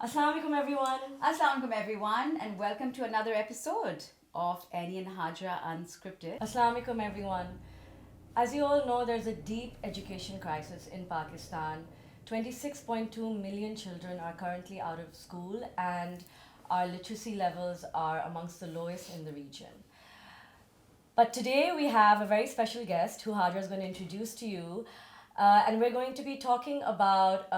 Assalamu alaikum everyone and welcome to another episode of Ainy&Hajra Unscripted. Assalamu alaikum everyone. As you all know, there's a deep education crisis in Pakistan. 26.2 million children are currently out of school and our literacy levels are amongst the lowest in the region. But today we have a very special guest who Hajra is going to introduce to you. And we're going to be talking about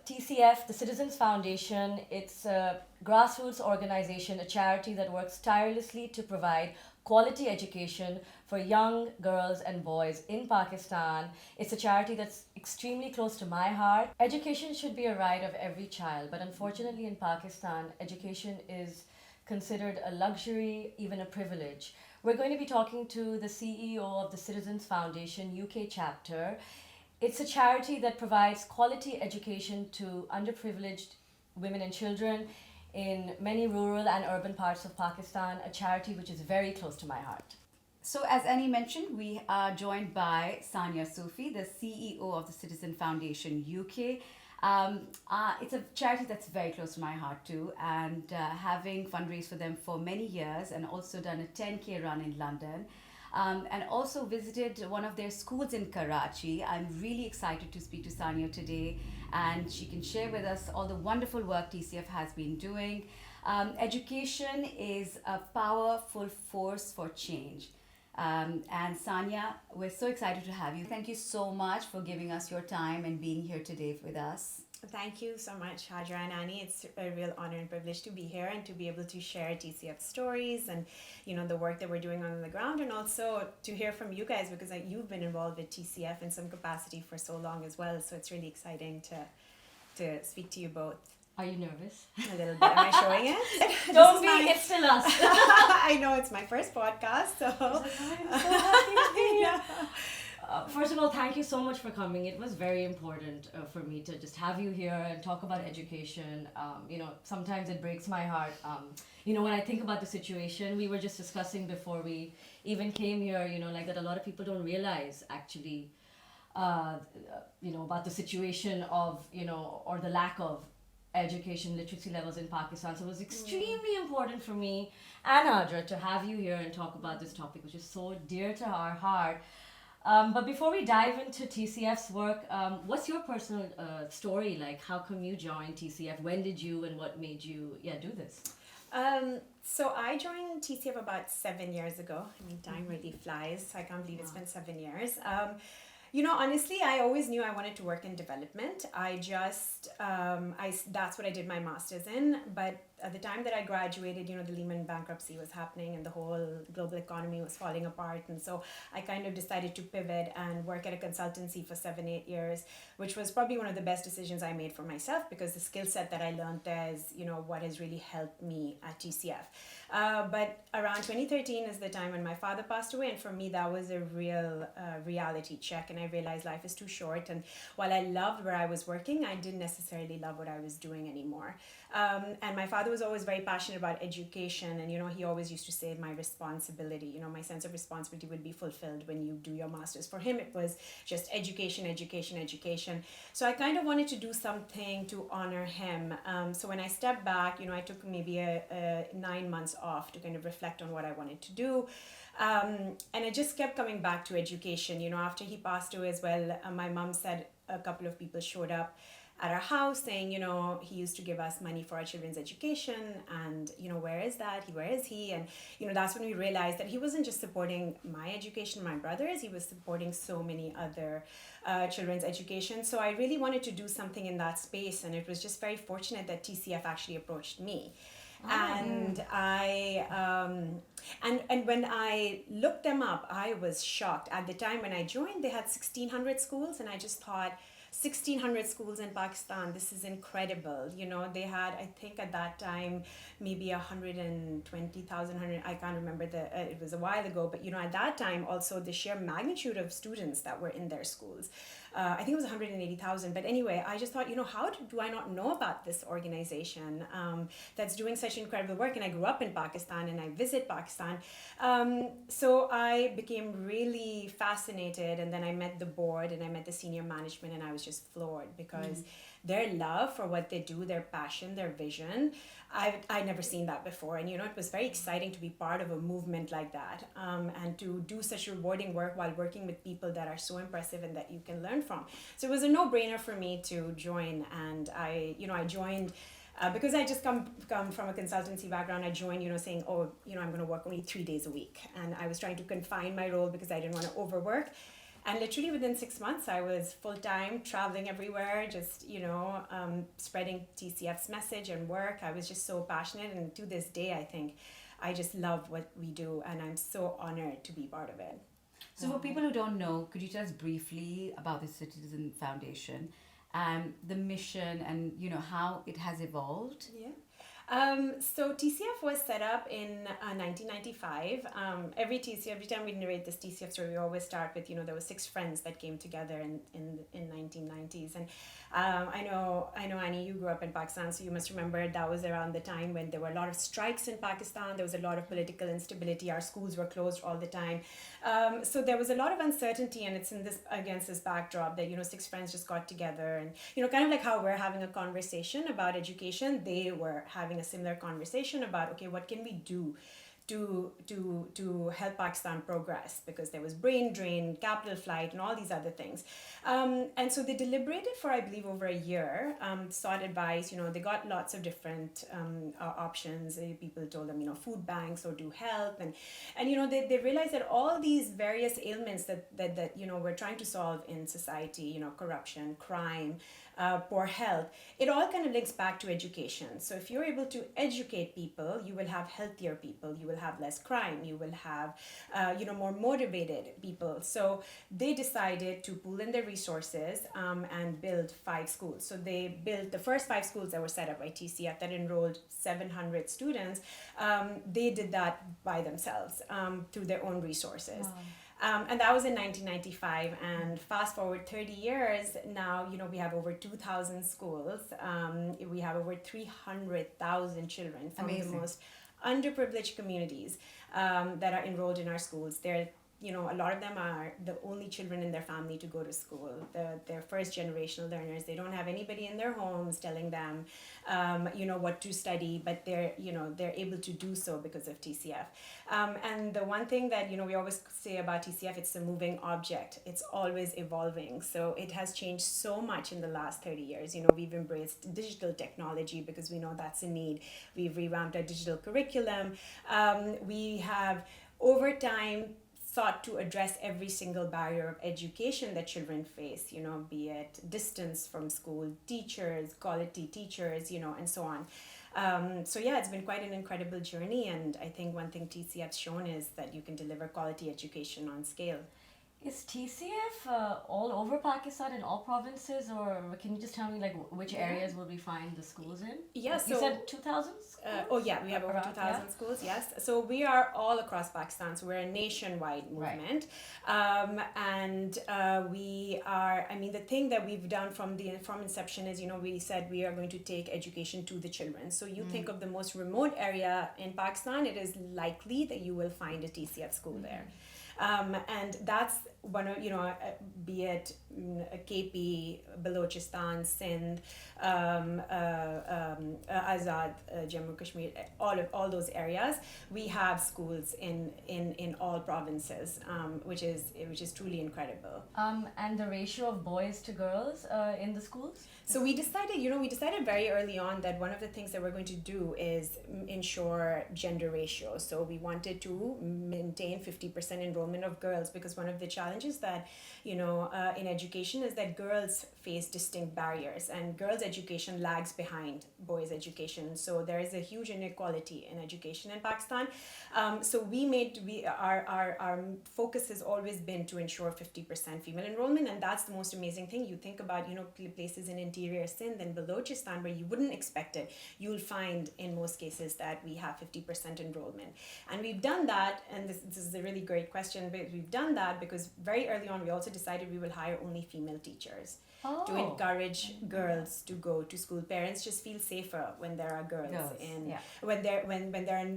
TCF, the Citizens Foundation. It's a grassroots organization, a charity that works tirelessly to provide quality education for young girls and boys in Pakistan. It's a charity that's extremely close to my heart. Education should be a right of every child, but unfortunately in Pakistan, education is considered a luxury, even a privilege. We're going to be talking to the CEO of the Citizens Foundation UK chapter. It's a charity that provides quality education to underprivileged women and children in many rural and urban parts of Pakistan, a charity which is very close to my heart. So as Annie mentioned, we are joined by Sania Sufi, the CEO of the Citizen Foundation UK. It's a charity that's very close to my heart too, and having fundraised for them for many years and also done a 10K run in London. And also visited one of their schools in Karachi. I'm really excited to speak to Sania today, and she can share with us all the wonderful work TCF has been doing. Education is a powerful force for change. And Sania, we're so excited to have you. Thank you so much for giving us your time and being here today with us. Thank you so much, Hajra and Annie. It's a real honor and privilege to be here and to be able to share TCF stories and, the work that we're doing on the ground, and also to hear from you guys because you've been involved with TCF in some capacity for so long as well. So it's really exciting to speak to you both. Are you nervous? A little bit. Am I showing it? Don't be, it's still us. I know, it's my first podcast, so. I'm so happy to be here. First of all, thank you so much for coming. It was very important for me to just have you here and talk about education. Sometimes it breaks my heart. When I think about the situation, we were just discussing before we even came here, that a lot of people don't realize actually, about the situation of, or the lack of education literacy levels in Pakistan. So it was extremely important for me and Hajra to have you here and talk about this topic, which is so dear to our heart. But before we dive into TCF's work, what's your personal story like? How come you joined TCF? When did you and what made you do this? So I joined TCF about 7 years ago. I mean, time really flies. I can't believe it's been 7 years. Honestly, I always knew I wanted to work in development. That's what I did my master's in. But at the time that I graduated, the Lehman bankruptcy was happening and the whole global economy was falling apart. And so I kind of decided to pivot and work at a consultancy for 7-8 years, which was probably one of the best decisions I made for myself because the skill set that I learned there is, what has really helped me at TCF. But around 2013 is the time when my father passed away. And for me, that was a real reality check. And I realized life is too short. And while I loved where I was working, I didn't necessarily love what I was doing anymore. And my father was always very passionate about education. And, he always used to say my responsibility, my sense of responsibility would be fulfilled when you do your master's. For him, it was just education, education, education. So I kind of wanted to do something to honor him. So when I stepped back, I took maybe a 9 months off to kind of reflect on what I wanted to do. And I just kept coming back to education. After he passed away as well, my mom said a couple of people showed up at our house saying, he used to give us money for our children's education and, where is that? Where is he? And, that's when we realized that he wasn't just supporting my education, my brother's, he was supporting so many other children's education. So I really wanted to do something in that space. And it was just very fortunate that TCF actually approached me. And and when I looked them up, I was shocked. At the time when I joined, they had 1,600 schools, and I just thought, 1,600 schools in Pakistan, this is incredible. They had, I think at that time, maybe 120,000, I can't remember it was a while ago, but at that time also the sheer magnitude of students that were in their schools. I think it was 180,000. But anyway, I just thought, how do I not know about this organization that's doing such incredible work? And I grew up in Pakistan and I visit Pakistan. So I became really fascinated. And then I met the board and I met the senior management and I was just floored because their love for what they do, their passion, their vision. I never seen that before, and it was very exciting to be part of a movement like that, and to do such rewarding work while working with people that are so impressive and that you can learn from. So it was a no-brainer for me to join, and I joined. Because I just come from a consultancy background, I joined, saying, I'm going to work only 3 days a week, and I was trying to confine my role because I didn't want to overwork. And literally within 6 months, I was full-time, traveling everywhere, just, spreading TCF's message and work. I was just so passionate. And to this day, I think I just love what we do. And I'm so honored to be part of it. So for people who don't know, could you tell us briefly about the Citizen Foundation, the mission, and how it has evolved? Yeah. So TCF was set up in 1995. Every time we narrate this TCF story, we always start with, there were 6 friends that came together in 1990s. And I know, Annie, you grew up in Pakistan, so you must remember that was around the time when there were a lot of strikes in Pakistan. There was a lot of political instability. Our schools were closed all the time. So there was a lot of uncertainty, and it's against this backdrop that, 6 friends just got together, and, kind of like how we're having a conversation about education, they were having a similar conversation about, okay, what can we do to help Pakistan progress, because there was brain drain, capital flight, and all these other things. And so they deliberated for, I believe, over a year, sought advice. They got lots of different options. People told them, food banks or do health. And they realized that all these various ailments that we're trying to solve in society, corruption, crime, poor health, it all kind of links back to education. So if you're able to educate people, you will have healthier people, you will have less crime, you will have more motivated people. So they decided to pool in their resources and build 5 schools. So they built the first 5 schools that were set up by TCF that enrolled 700 students. They did that by themselves through their own resources. Wow. And that was in 1995, and fast forward 30 years, now, we have over 2,000 schools. We have over 300,000 children from Amazing. the most underprivileged communities that are enrolled in our schools. They're a lot of them are the only children in their family to go to school. They're first generational learners. They don't have anybody in their homes telling them, what to study, but they're able to do so because of TCF. And the one thing that, we always say about TCF, it's a moving object. It's always evolving. So it has changed so much in the last 30 years. We've embraced digital technology because we know that's a need. We've revamped our digital curriculum. We have, over time, sought to address every single barrier of education that children face, be it distance from school, teachers, quality teachers, and so on. So yeah, it's been quite an incredible journey, and I think one thing TCF's shown is that you can deliver quality education on scale. Is TCF all over Pakistan in all provinces, or can you just tell me which areas will we find the schools in? Yeah, you said 2,000 schools? We have over Around, 2,000 schools, yes. So we are all across Pakistan, so we're a nationwide movement. And we are, the thing that we've done from inception is, we said we are going to take education to the children. So you think of the most remote area in Pakistan, it is likely that you will find a TCF school there. And that's one of, be it KP, Balochistan, Sindh, Azad, Jammu Kashmir, all those areas, we have schools in all provinces, which is truly incredible. And the ratio of boys to girls in the schools? So we decided very early on that one of the things that we're going to do is ensure gender ratio. So we wanted to maintain 50% enrollment of girls, because one of the challenges that, in education is that girls face distinct barriers, and girls' education lags behind boys' education. So there is a huge inequality in education in Pakistan. So our focus has always been to ensure 50% female enrollment, and that's the most amazing thing. You think about, places in interior Sindh and Balochistan where you wouldn't expect it. You'll find in most cases that we have 50% enrollment. And we've done that, and this is a really great question, but we've done that because very early on we also decided we will hire only female teachers. To encourage girls to go to school. Parents just feel safer when there are girls when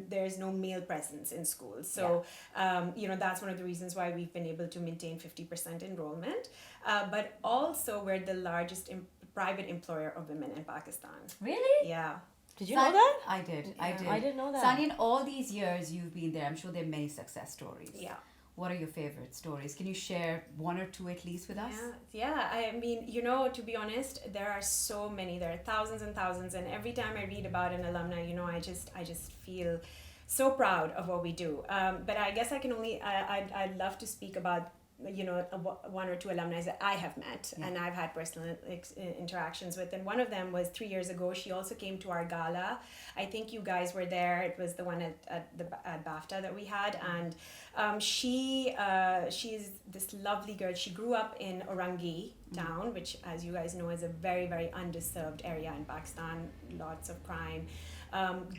there's no male presence in school. So that's one of the reasons why we've been able to maintain 50% enrollment. But also we're the largest private employer of women in Pakistan. Really? Yeah. Did you know that? I did. I Yeah. did. I didn't know that. Sania, in all these years you've been there, I'm sure there are many success stories. Yeah. What are your favorite stories? Can you share one or two at least with us? Yeah. I mean, to be honest, there are so many. There are thousands and thousands, and every time I read about an alumni, I just feel so proud of what we do. But I guess I can only I'd love to speak about one or two alumni that I have met and I've had personal interactions with. And one of them was 3 years ago. She also came to our gala. I think you guys were there. It was the one at BAFTA that we had. And she's this lovely girl. She grew up in Orangi town, which, as you guys know, is a very, very underserved area in Pakistan. Lots of crime.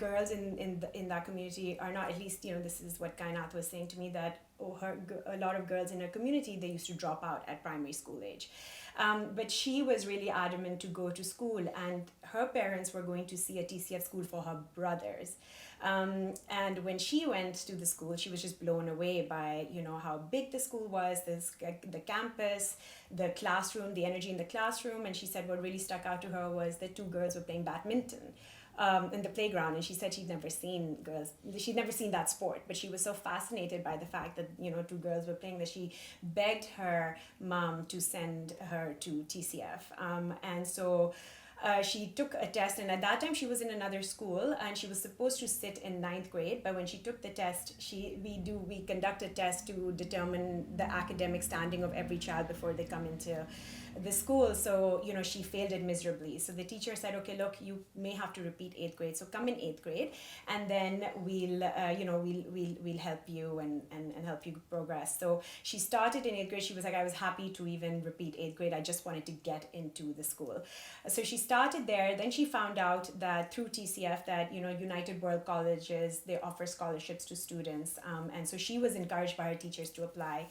Girls in that community are not, at least, this is what Kainat was saying to me, that a lot of girls in her community, they used to drop out at primary school age. But she was really adamant to go to school, and her parents were going to see a TCF school for her brothers. And when she went to the school, she was just blown away by, how big the school was, the campus, the classroom, the energy in the classroom. And she said what really stuck out to her was that two girls were playing badminton in the playground, and she said she'd never seen that sport, but she was so fascinated by the fact that two girls were playing that she begged her mom to send her to TCF, and so she took a test, and at that time she was in another school and she was supposed to sit in 9th grade, but when she took the test, we conduct a test to determine the academic standing of every child before they come into the school. So she failed it miserably, so the teacher said, okay, look, you may have to repeat 8th grade, so come in 8th grade and then we'll help you and help you progress. So she started in 8th grade. She was like, I was happy to even repeat 8th grade, I just wanted to get into the school. So she started there. Then she found out that through TCF that United World Colleges, they offer scholarships to students, and so she was encouraged by her teachers to apply.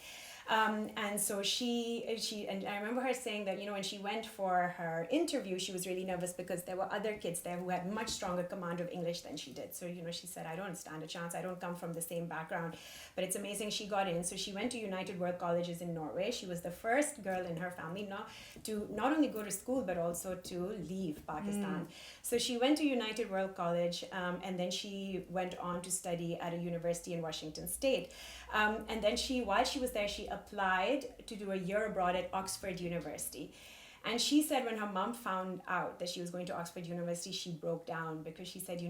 And so she and I remember her saying that when she went for her interview, she was really nervous because there were other kids there who had much stronger command of English than she did. So she said, I don't stand a chance, I don't come from the same background, but it's amazing she got in. So she went to United World Colleges in Norway. She was the first girl in her family to not only go to school but also to leave Pakistan. So she went to United World College, and then she went on to study at a university in Washington State. And then while she was there, she applied to do a year abroad at Oxford University. And she said when her mom found out that she was going to Oxford University, she broke down because she said,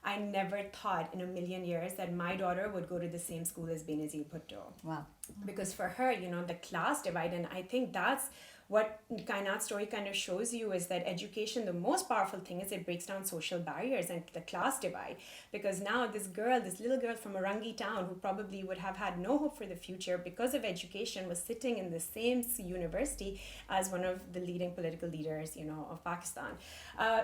I never thought in a million years that my daughter would go to the same school as Benazir Bhutto. Wow. Because for her, the class divide, and I think that's what Kainat's story kind of shows you, is that education, the most powerful thing is it breaks down social barriers and the class divide. Because now this little girl from Orangi town, who probably would have had no hope for the future because of education, was sitting in the same university as one of the leading political leaders, of Pakistan.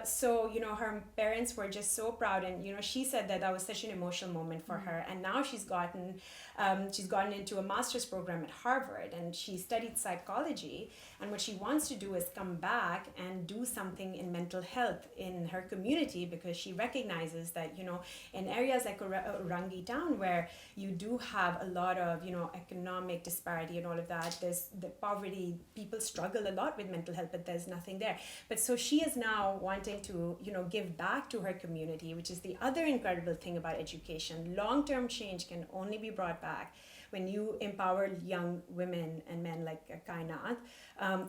So her parents were just so proud, and she said that was such an emotional moment for her. And now she's gotten into a master's program at Harvard, and she studied psychology. And what she wants to do is come back and do something in mental health in her community, because she recognizes that, in areas like Orangi town, where you do have a lot of, economic disparity and all of that, there's the poverty, people struggle a lot with mental health, but there's nothing there. But so she is now wanting to, give back to her community, which is the other incredible thing about education. Long-term change can only be brought back when you empower young women and men like Kainat,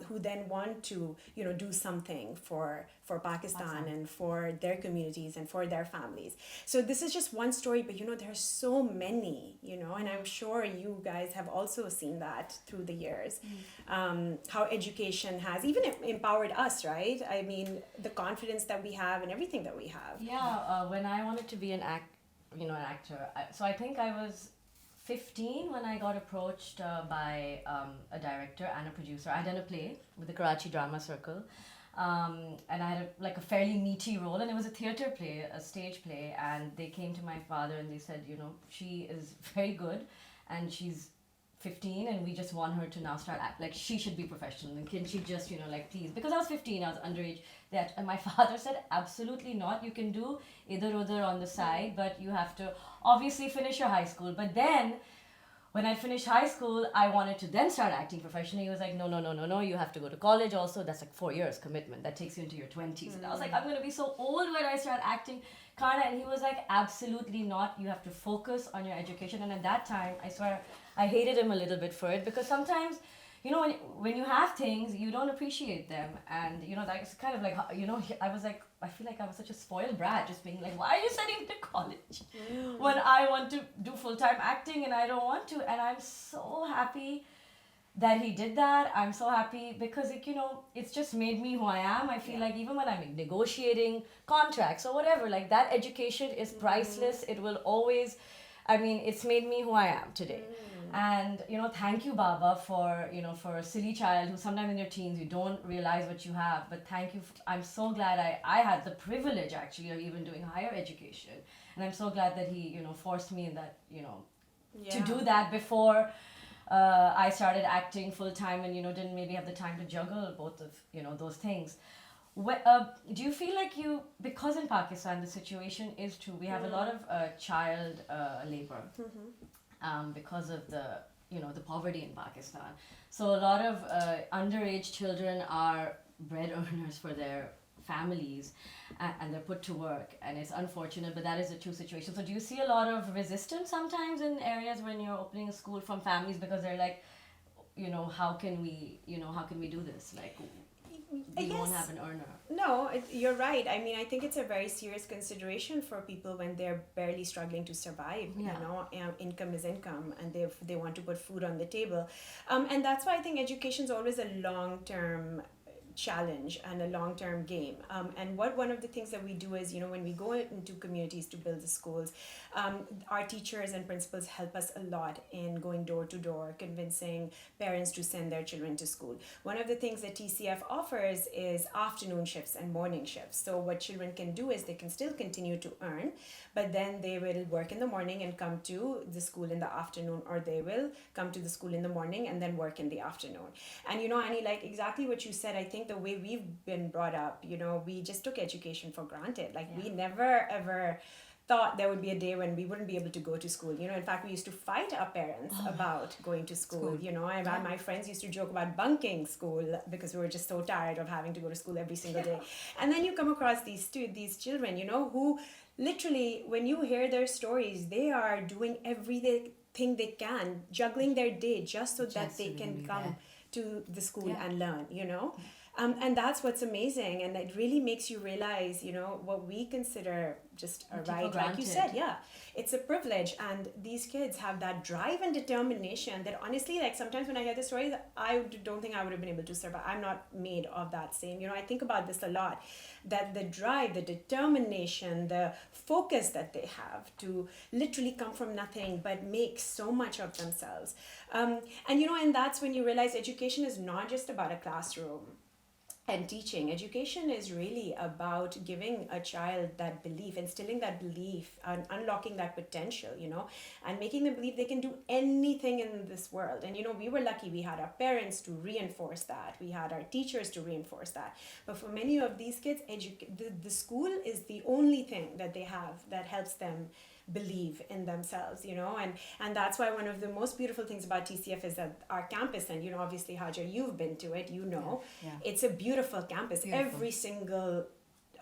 who then want to, do something for Pakistan Awesome. and for their communities and for their families. So this is just one story, but there's so many, and I'm sure you guys have also seen that through the years, how education has even empowered us, right? I mean, the confidence that we have and everything that we have. Yeah, when I wanted to be an actor, so I think I was 15 when I got approached by a director and a producer. I did a play with the Karachi Drama Circle, and I had a fairly meaty role, and it was a theatre play, a stage play, and they came to my father and they said, she is very good and she's 15 and we just want her to now start she should be professional, and can she just please, because I was 15, I was underage, and my father said absolutely not, you can do either on the side, but you have to obviously finish your high school. But then when I finished high school, I wanted to then start acting professionally. He was like, no, no, no, no, no, you have to go to college also. That's like 4 years commitment. That takes you into your 20s. And I was like, I'm going to be so old when I start acting. Kind of, and he was like, absolutely not. You have to focus on your education. And at that time, I swear, I hated him a little bit for it because sometimes, you know, when you have things, you don't appreciate them. And, you know, that's kind of like, you know, I was like, I feel like I was such a spoiled brat, just being like, why are you sending me to college when I want to do full-time acting and I don't want to? And I'm so happy that he did that. I'm so happy because it, you know, it's just made me who I am. I feel like even when I'm negotiating contracts or whatever, like that education is priceless. It will always, I mean, it's made me who I am today. And, you know, thank you, Baba, for, you know, for a silly child who sometimes in your teens, you don't realize what you have. But thank you. I'm so glad I had the privilege, actually, of even doing higher education. And I'm so glad that he, you know, forced me in that, you know, to do that before I started acting full time and, you know, didn't maybe have the time to juggle both of, you know, those things. Do you feel like you, because in Pakistan the situation is true, we have a lot of child labor. Because of the, you know, the poverty in Pakistan. So a lot of underage children are bread earners for their families and they're put to work, and it's unfortunate, but that is a true situation. So do you see a lot of resistance sometimes in areas when you're opening a school from families because they're like, you know, how can we do this? Like, we won't have an earner. No, you're right. I mean, I think it's a very serious consideration for people when they're barely struggling to survive. You know, income is income, and they want to put food on the table, and that's why I think education is always a long-term challenge and a long-term game. And one of the things that we do is, you know, when we go into communities to build the schools, our teachers and principals help us a lot in going door to door, convincing parents to send their children to school. One of the things that TCF offers is afternoon shifts and morning shifts. So what children can do is they can still continue to earn, but then they will work in the morning and come to the school in the afternoon, or they will come to the school in the morning and then work in the afternoon. And, you know, Annie, like exactly what you said, I think the way we've been brought up, you know, we just took education for granted. Like we never ever thought there would be a day when we wouldn't be able to go to school. You know, in fact, we used to fight our parents about going to school. You know, my friends used to joke about bunking school because we were just so tired of having to go to school every single day. And then you come across these children, you know, who literally, when you hear their stories, they are doing everything they can, juggling their day just so that they can come to the school and learn, you know. And that's what's amazing, and it really makes you realize, you know, what we consider just a right, like you said, it's a privilege, and these kids have that drive and determination that honestly, like sometimes when I hear the stories, I don't think I would have been able to survive. I'm not made of that same, you know, I think about this a lot, that the drive, the determination, the focus that they have to literally come from nothing but make so much of themselves. And you know, and that's when you realize education is not just about a classroom and teaching. Education is really about giving a child that belief, instilling that belief, and unlocking that potential, you know, and making them believe they can do anything in this world. And you know, we were lucky, we had our parents to reinforce that, we had our teachers to reinforce that. But for many of these kids, the school is the only thing that they have that helps them believe in themselves, you know. And that's why one of the most beautiful things about TCF is that our campus, and you know, obviously Hajra, you've been to it, you know, it's a beautiful campus. Every single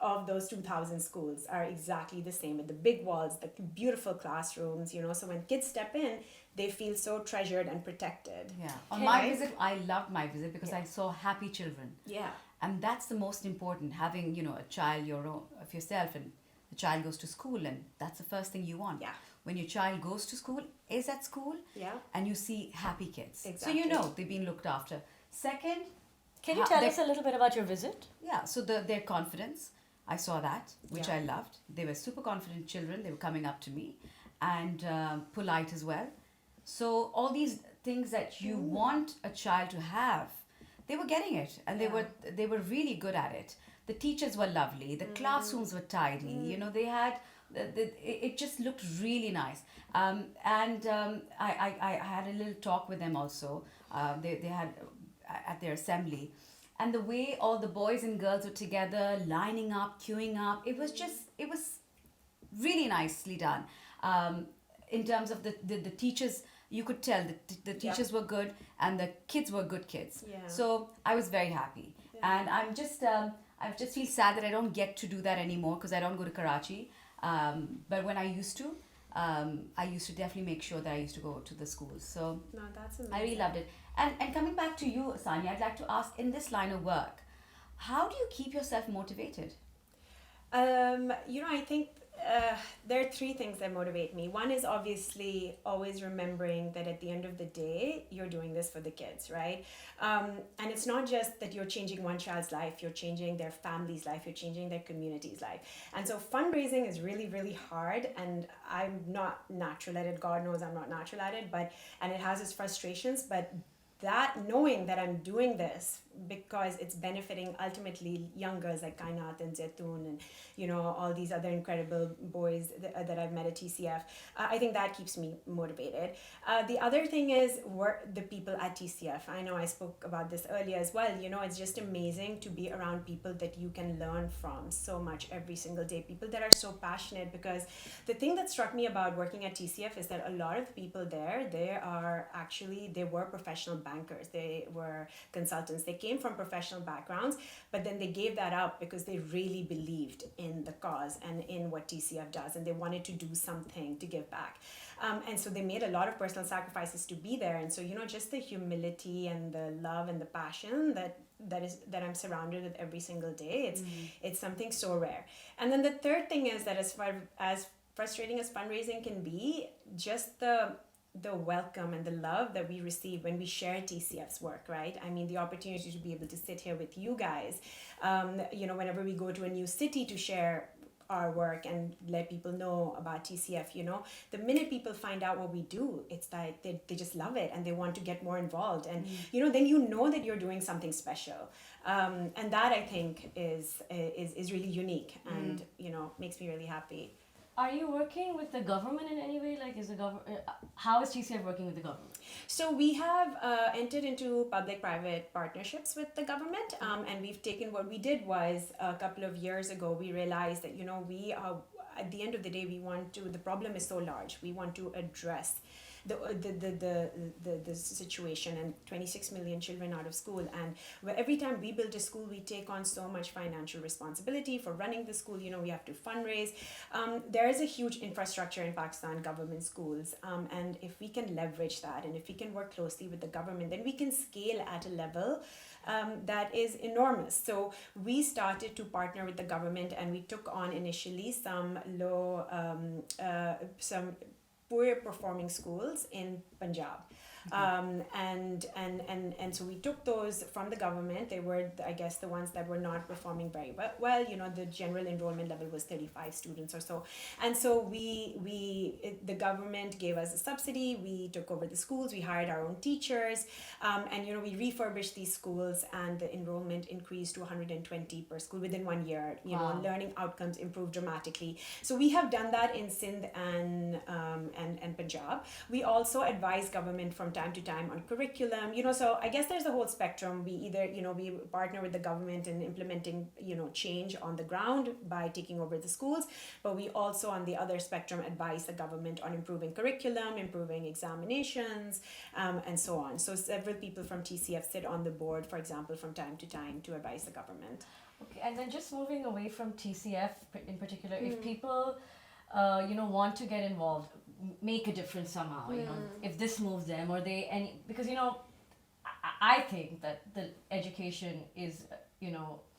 of those 2,000 schools are exactly the same, with the big walls, the beautiful classrooms, you know. So when kids step in, they feel so treasured and protected. On my visit, I loved my visit because I saw happy children. And that's the most important, having, you know, a child your own of yourself, and the child goes to school, and that's the first thing you want. When your child goes to school, is at school, and you see happy kids. So you know they've been looked after. Second, can you tell us a little bit about your visit? So their confidence, I saw that, which I loved. They were super confident children. They were coming up to me, and polite as well. So all these things that you want a child to have, they were getting it, and they were really good at it. The teachers were lovely. The classrooms were tidy. You know, they had, it just looked really nice. I had a little talk with them also. They had at their assembly. And the way all the boys and girls were together, lining up, queuing up, it was really nicely done. In terms of the teachers you could tell that the teachers were good and the kids were good kids. Yeah. So I was very happy. And I just feel sad that I don't get to do that anymore because I don't go to Karachi. But when I used to definitely make sure that I used to go to the schools. So No, that's amazing. I really loved it. And coming back to you, Sania, I'd like to ask, in this line of work, how do you keep yourself motivated? I think there are three things that motivate me. One is obviously always remembering that at the end of the day, you're doing this for the kids, right? And it's not just that you're changing one child's life, you're changing their family's life, you're changing their community's life. And so fundraising is really, really hard. And I'm not natural at it. God knows I'm not natural at it. And it has its frustrations. But that knowing that I'm doing this because it's benefiting ultimately young girls like Kainat and Zaitoon and all these other incredible boys that I've met at TCF, I think that keeps me motivated. The other thing is the people at TCF. I know I spoke about this earlier as well. It's just amazing to be around people that you can learn from so much every single day, people that are so passionate. Because the thing that struck me about working at TCF is that a lot of the people there, they were professional bankers, they were consultants, they came from professional backgrounds, but then they gave that up because they really believed in the cause and in what TCF does, and they wanted to do something to give back. And so they made a lot of personal sacrifices to be there. And so, just the humility and the love and the passion that I'm surrounded with every single day, it's something so rare. And then the third thing is that as frustrating as fundraising can be, just the welcome and the love that we receive when we share TCF's work, right? I mean, the opportunity to be able to sit here with you guys, whenever we go to a new city to share our work and let people know about TCF, the minute people find out what we do, it's like they just love it and they want to get more involved. And, then that you're doing something special. And that I think is really unique and, makes me really happy. Are you working with the government in any way? Like, how is TCF working with the government? So we have entered into public-private partnerships with the government, and what we did was a couple of years ago, we realized that, we are, at the end of the day, the problem is so large, we want to address the situation, and 26 million children out of school, and every time we build a school, we take on so much financial responsibility for running the school. We have to fundraise. There is a huge infrastructure in Pakistan government schools, and if we can leverage that, and if we can work closely with the government, then we can scale at a level that is enormous. So we started to partner with the government, and we took on initially some poor performing schools in Punjab. And so we took those from the government. They were, I guess, the ones that were not performing very well. The general enrollment level was 35 students or so. And so the government gave us a subsidy. We took over the schools. We hired our own teachers. And we refurbished these schools, and the enrollment increased to 120 per school within 1 year. Learning outcomes improved dramatically. So we have done that in Sindh and Punjab. We also advise government from time to time on curriculum, so I guess there's a whole spectrum. We either, we partner with the government in implementing, change on the ground by taking over the schools, but we also, on the other spectrum, advise the government on improving curriculum, improving examinations, and so on. So several people from TCF sit on the board, for example, from time to time to advise the government. Okay, and then just moving away from TCF in particular, if people, want to get involved, make a difference somehow, if this moves them, or because I think that the education is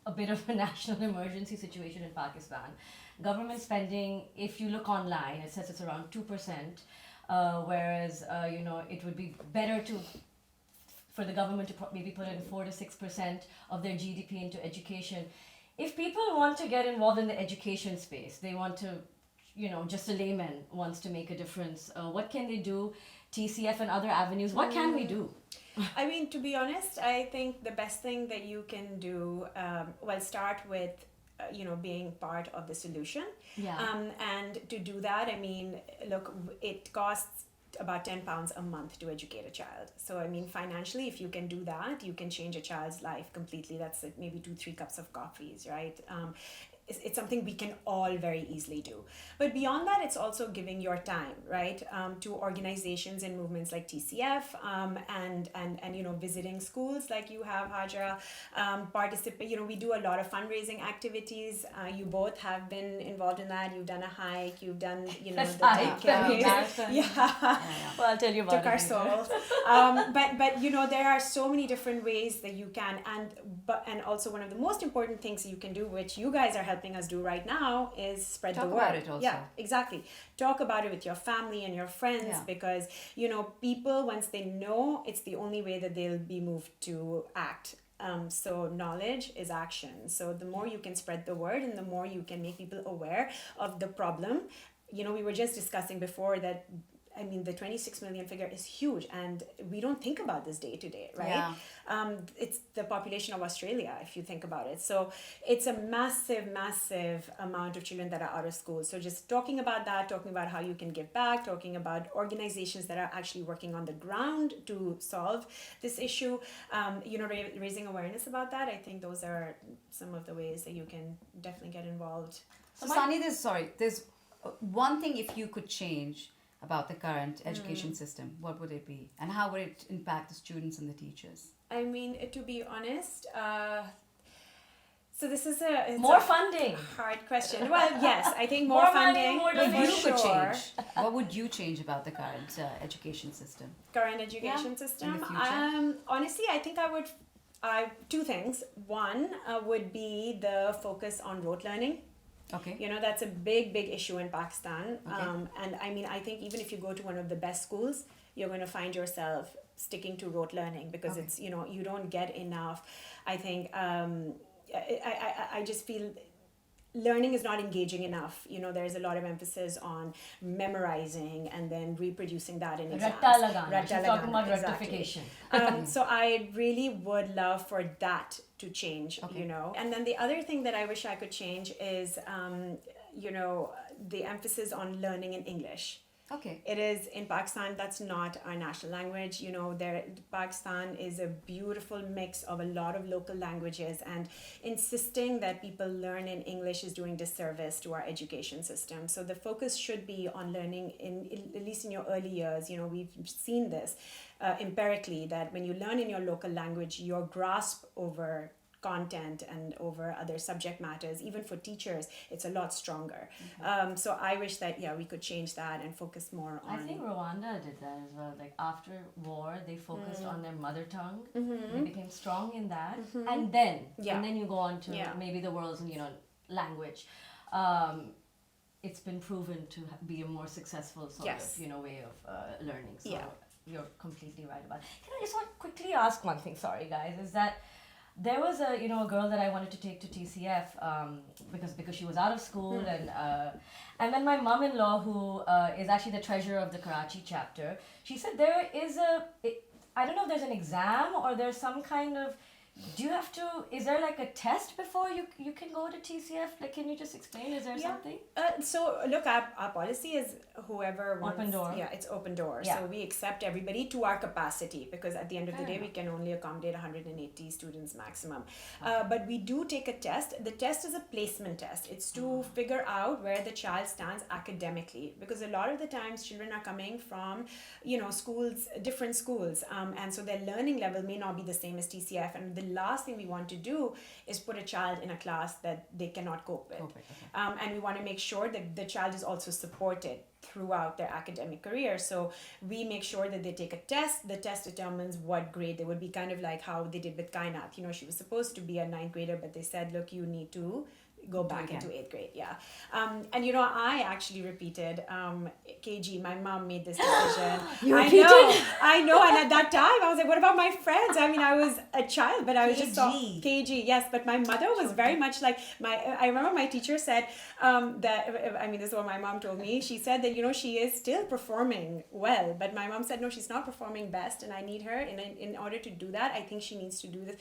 a bit of a national emergency situation in Pakistan. Government spending, if you look online, it says it's around 2%, whereas it would be better for the government to maybe put in 4 to 6% of their GDP into education. If people want to get involved in the education space, they want to, just a layman wants to make a difference, what can they do? TCF and other avenues, what can we do? I mean, to be honest, I think the best thing that you can do, start with, being part of the solution. Yeah. And to do that, I mean, look, it costs about £10 a month to educate a child. So, I mean, financially, if you can do that, you can change a child's life completely. That's like maybe 2-3 cups of coffees, right? it's something we can all very easily do. But beyond that, it's also giving your time, right, to organizations and movements like TCF, and visiting schools like you have, Hajra, participate. We do a lot of fundraising activities. You both have been involved in that. You've done a hike. You've done the marathon. Yeah. Well, I'll tell you about Took our it later. souls. But there are so many different ways that you can, and also one of the most important things you can do, which you guys are helping us do right now, is spread the word. Talk about it also. Yeah, exactly. Talk about it with your family and your friends, because people, once they know, it's the only way that they'll be moved to act. So knowledge is action. So the more you can spread the word and the more you can make people aware of the problem. We were just discussing before that, the 26 million figure is huge, and we don't think about this day to day, right? Yeah. It's the population of Australia, if you think about it. So it's a massive, massive amount of children that are out of school. So just talking about that, talking about how you can give back, talking about organizations that are actually working on the ground to solve this issue, raising awareness about that. I think those are some of the ways that you can definitely get involved. So Sani, there's one thing if you could change about the current education system, what would it be? And how would it impact the students and the teachers? To be honest, so this is a funding. Hard question. Well, yes, I think more funding. Money, more What you sure. could change? What would you change about the current education system? Current education system. In the future? Honestly, I think I would. Two things. One would be the focus on rote learning. Okay. That's a big issue in Pakistan. Okay. And I think even if you go to one of the best schools, you're going to find yourself sticking to rote learning, because it's, you don't get enough. I think, I just feel learning is not engaging enough. There's a lot of emphasis on memorizing and then reproducing that in exams. Ratta lagana. She's talking about exactly. rectification. So I really would love for that to change, And then the other thing that I wish I could change is, the emphasis on learning in English. Okay. It is in Pakistan, that's not our national language. Pakistan is a beautiful mix of a lot of local languages, and insisting that people learn in English is doing disservice to our education system. So the focus should be on learning at least in your early years. We've seen this empirically, that when you learn in your local language, your grasp over content and over other subject matters, even for teachers, it's a lot stronger. So I wish that we could change that and focus more on. I think Rwanda did that as well. Like after war, they focused on their mother tongue. They became strong in that, and then you go on to maybe the world's language. It's been proven to be a more successful sort of way of learning. So you're completely right about it. Can I just quickly ask one thing? Sorry, guys, is that there was a girl that I wanted to take to TCF because she was out of school, and then my mom-in-law, who is actually the treasurer of the Karachi chapter, she said there is I don't know if there's an exam or there's some kind of, is there like a test before you can go to TCF? Like, can you just explain, is there something? So look, our policy is whoever wants. Open door. Yeah, it's open door. Yeah. So we accept everybody to our capacity, because at the end of the day, we can only accommodate 180 students maximum. But we do take a test. The test is a placement test. It's to figure out where the child stands academically, because a lot of the times children are coming from, schools, different schools. And so their learning level may not be the same as TCF. And the last thing we want to do is put a child in a class that they cannot cope with. Okay. And we want to make sure that the child is also supported throughout their academic career. So we make sure that they take a test. The test determines what grade they would be, kind of like how they did with Kainat. She was supposed to be a 9th grader, but they said, look, you need to go back into 8th grade. And I actually repeated KG. My mom made this decision. I know. And at that time I was like, what about my friends? I was a child, but I was just KG. Yes, but my mother was very much like I remember my teacher said this is what my mom told me. She said that she is still performing well, but my mom said no, she's not performing best, and I need her in order to do that. I think she needs to do this.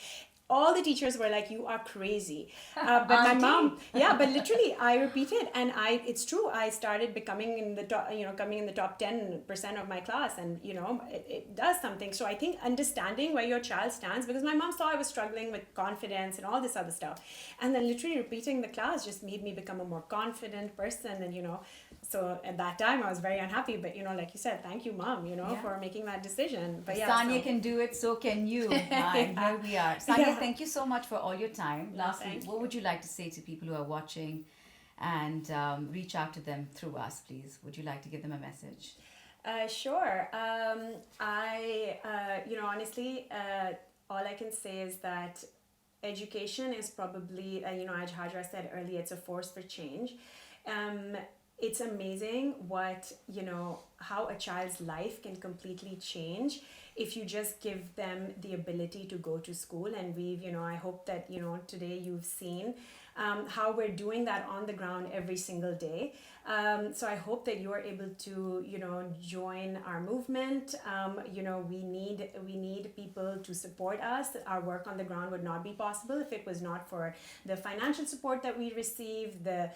all the teachers were like, "You are crazy." But my mom, but literally, I repeated, and it's true. I started becoming in the top, coming in the top 10% of my class, and it does something. So I think understanding where your child stands, because my mom saw I was struggling with confidence and all this other stuff, and then literally repeating the class just made me become a more confident person, and so at that time I was very unhappy, but like you said, thank you, mom, for making that decision. But Sania can do it, so can you. And here we are. Sania, thank you so much for all your time. Lastly, what would you like to say to people who are watching, and reach out to them through us, please? Would you like to give them a message? Sure. Honestly, all I can say is that education is probably, Ainy&Hajra said earlier, it's a force for change. It's amazing what, how a child's life can completely change if you just give them the ability to go to school. And I hope that, today you've seen how we're doing that on the ground every single day. So I hope that you're able to, join our movement. We need people to support us. Our work on the ground would not be possible if it was not for the financial support that we receive, the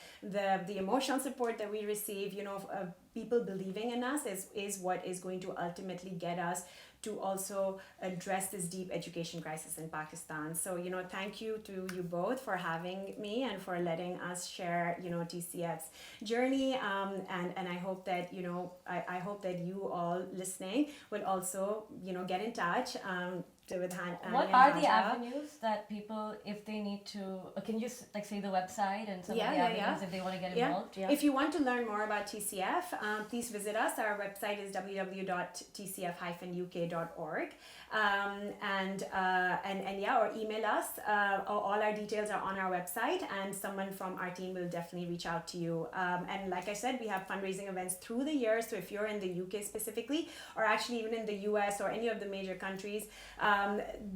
emotional support that we receive. People believing in us is what is going to ultimately get us to also address this deep education crisis in Pakistan. So, thank you to you both for having me and for letting us share, TCF's journey. And I hope that, I hope that you all listening will also, get in touch. What are the avenues that people, if they need to, can you say the website and some of the avenues if they want to get involved? If you want to learn more about TCF, please visit us. Our website is www.tcf-uk.org. Or email us. All our details are on our website, and someone from our team will definitely reach out to you. And like I said, we have fundraising events through the year. So if you're in the UK specifically, or actually even in the US or any of the major countries,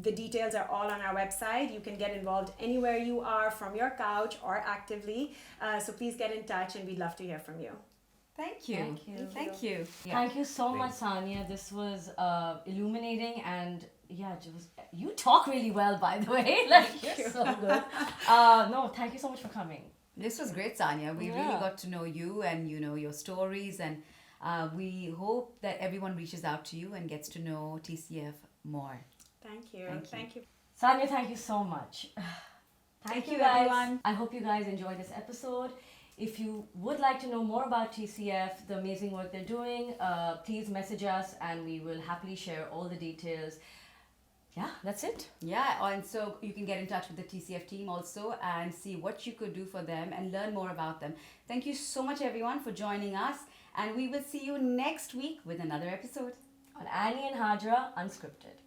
the details are all on our website. You can get involved anywhere you are, from your couch or actively. So please get in touch, and we'd love to hear from you. Thank you. Thank you. Thank you so much, Sania. This was illuminating, and you talk really well, by the way. You're so good. Thank you so much for coming. This was great, Sania. We really got to know you and your stories, and we hope that everyone reaches out to you and gets to know TCF more. Thank you. Sania, thank you so much. Thank you guys. Everyone. I hope you guys enjoyed this episode. If you would like to know more about TCF, the amazing work they're doing, please message us and we will happily share all the details. Yeah, that's it. Yeah, and so you can get in touch with the TCF team also and see what you could do for them and learn more about them. Thank you so much, everyone, for joining us, and we will see you next week with another episode on Ainy&Hajra Unscripted.